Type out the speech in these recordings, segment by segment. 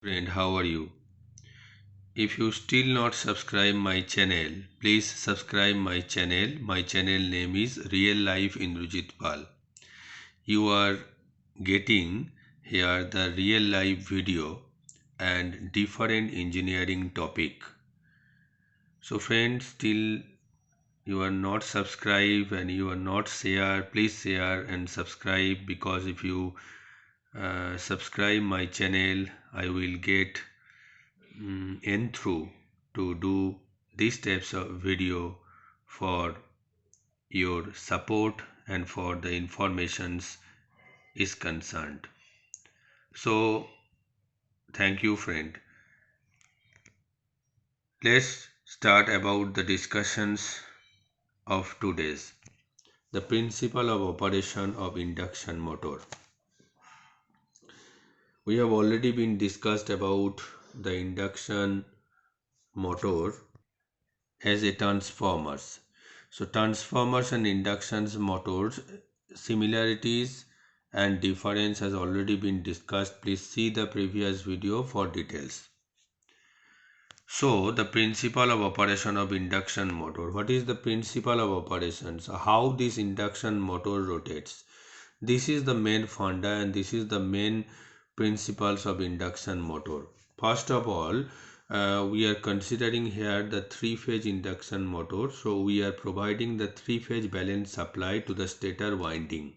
Friend, how are you? If you still not subscribe my channel, please subscribe my channel. My channel name is Real Life Indrajit Pal. You are getting here the real life video and different engineering topic. So friends, still you are not subscribed and you are not share, please share and subscribe, because if you subscribe my channel, I will get in through to do these types of video for your support and for the informations is concerned. So thank you, friend. Let's start about the discussions of today's, the principle of operation of induction motor. We have already been discussed about the induction motor as a transformers. So transformers and induction motors, similarities and difference has already been discussed. Please see the previous video for details. So the principle of operation of induction motor. What is the principle of operation? So how this induction motor rotates. This is the main funda and this is the main principles of induction motor. First of all, we are considering here the three-phase induction motor. So we are providing the three-phase balance supply to the stator winding.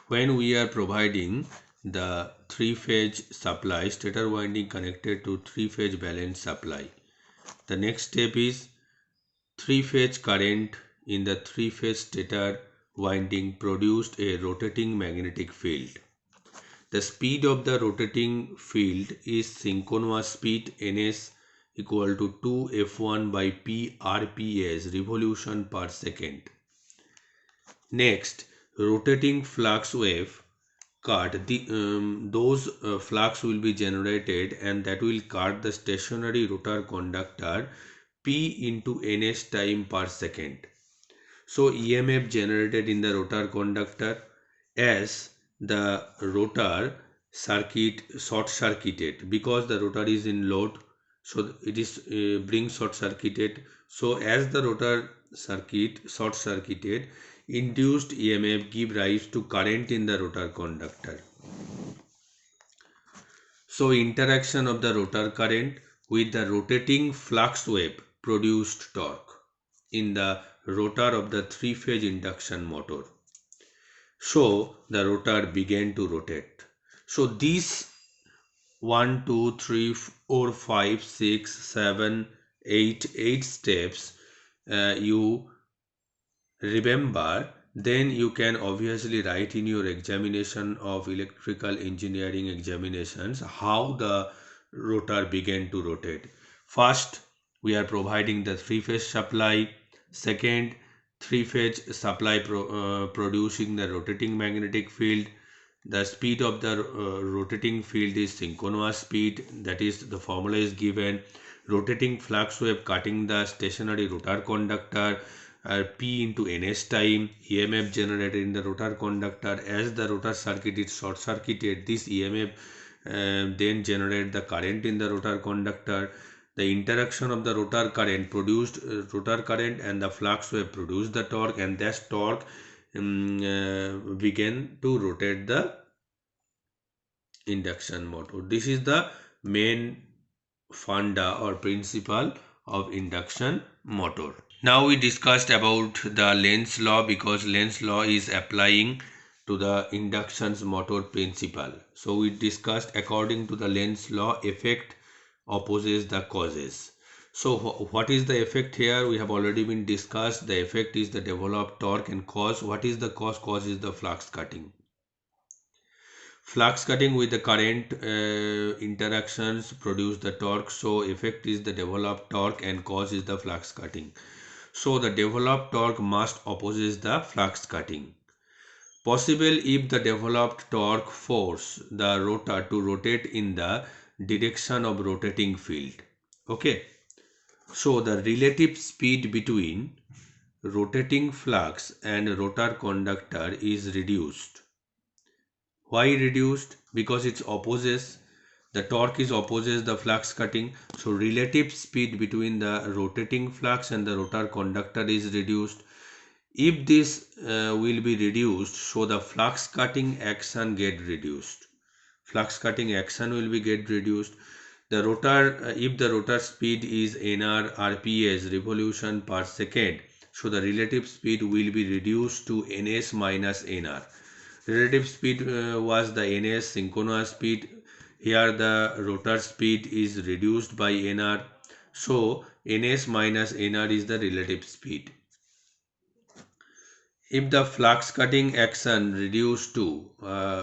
When we are providing the three-phase supply, stator winding connected to three-phase balance supply, the next step is three-phase current in the three-phase stator winding produced a rotating magnetic field. The speed of the rotating field is synchronous speed ns equal to 2f1 by p rps revolution per second. Next, rotating flux wave cut those flux will be generated and that will cut the stationary rotor conductor p into ns time per second. So EMF generated in the rotor conductor as the rotor circuit short circuited, because the rotor is in load, so it is being short circuited. So as the rotor circuit short circuited, induced EMF give rise to current in the rotor conductor. So interaction of the rotor current with the rotating flux wave produced torque in the rotor of the three-phase induction motor. So the rotor began to rotate. So these 1, 2, 3, 4, 5, 6, 7, 8 steps you remember, then you can obviously write in your examination of electrical engineering examinations how the rotor began to rotate. First, we are providing the three-phase supply. Second, three-phase supply producing the rotating magnetic field. The speed of the rotating field is synchronous speed, that is the formula is given. Rotating flux wave cutting the stationary rotor conductor, P into ns time. EMF generated in the rotor conductor as the rotor circuit is short circuited. This EMF then generate the current in the rotor conductor. The interaction of the rotor current produced rotor current and the flux wave produced the torque, and that torque began to rotate the induction motor. This is the main funda or principle of induction motor. Now we discussed about the Lenz law, because Lenz law is applying to the induction motor principle. So we discussed according to the Lenz law, effect opposes the causes. So what is the effect here? We have already been discussed. The effect is the developed torque, and cause. What is the cause? Cause is the flux cutting. Flux cutting with the current interactions produce the torque. So effect is the developed torque and cause is the flux cutting. So the developed torque must opposes the flux cutting. Possible if the developed torque force the rotor to rotate in the direction of rotating field. Okay. So the relative speed between rotating flux and rotor conductor is reduced. Why reduced? Because it opposes The torque is opposes the flux cutting. So relative speed between the rotating flux and the rotor conductor is reduced. If this will be reduced, so the flux cutting action get reduced. Flux cutting action will be get reduced. The rotor, if the rotor speed is nr rps revolution per second, so the relative speed will be reduced to ns minus nr. Relative speed was the ns synchronous speed. Here the rotor speed is reduced by nr, so ns minus nr is the relative speed. If the flux cutting action reduced to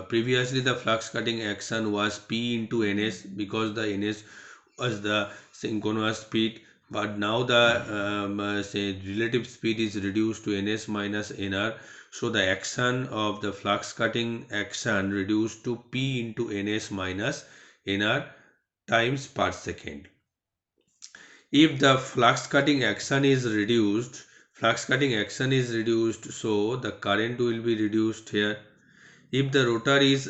previously the flux cutting action was p into ns because the ns was the synchronous speed, but now the say relative speed is reduced to ns minus nr, so the action of the flux cutting action reduced to p into ns minus nr times per second. If the flux cutting action is reduced, so the current will be reduced here. If the rotor is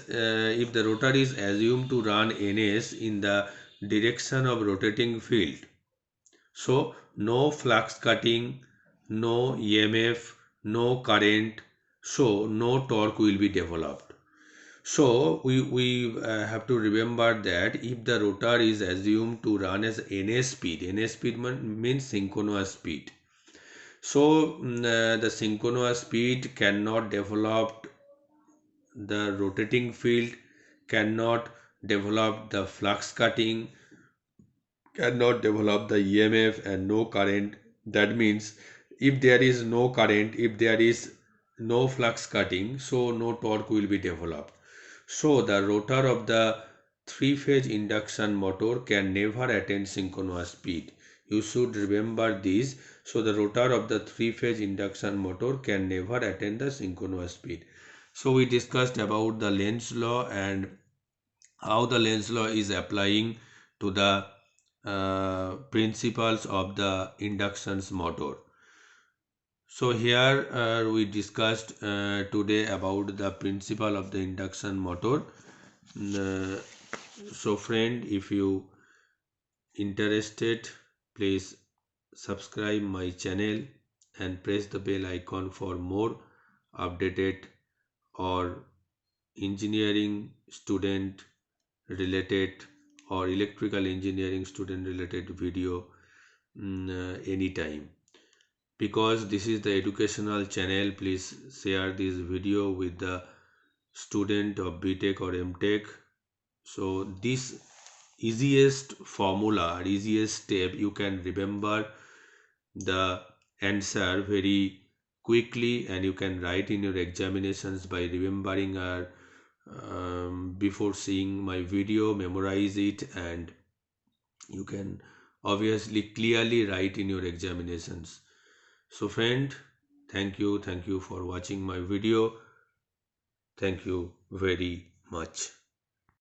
assumed to run ns in the direction of rotating field, so no flux cutting, no emf, no current, so no torque will be developed. So we have to remember that if the rotor is assumed to run as ns speed means synchronous speed. So the synchronous speed cannot develop the rotating field, cannot develop the flux cutting, cannot develop the EMF and no current. That means if there is no current, if there is no flux cutting, so no torque will be developed. So the rotor of the three-phase induction motor can never attain synchronous speed. You should remember this. So the rotor of the three-phase induction motor can never attain the synchronous speed. So we discussed about the Lenz law and how the Lenz law is applying to the principles of the inductions motor. So here we discussed today about the principle of the induction motor. Uh, so friend, if you interested, please subscribe my channel and press the bell icon for more updated or engineering student related or electrical engineering student related video anytime. Because this is the educational channel, please share this video with the student of BTech or MTech. So this easiest formula or easiest step, you can remember the answer very quickly and you can write in your examinations by remembering or before seeing my video, memorize it, and you can obviously clearly write in your examinations. So friend, thank you for watching my video. Thank you very much.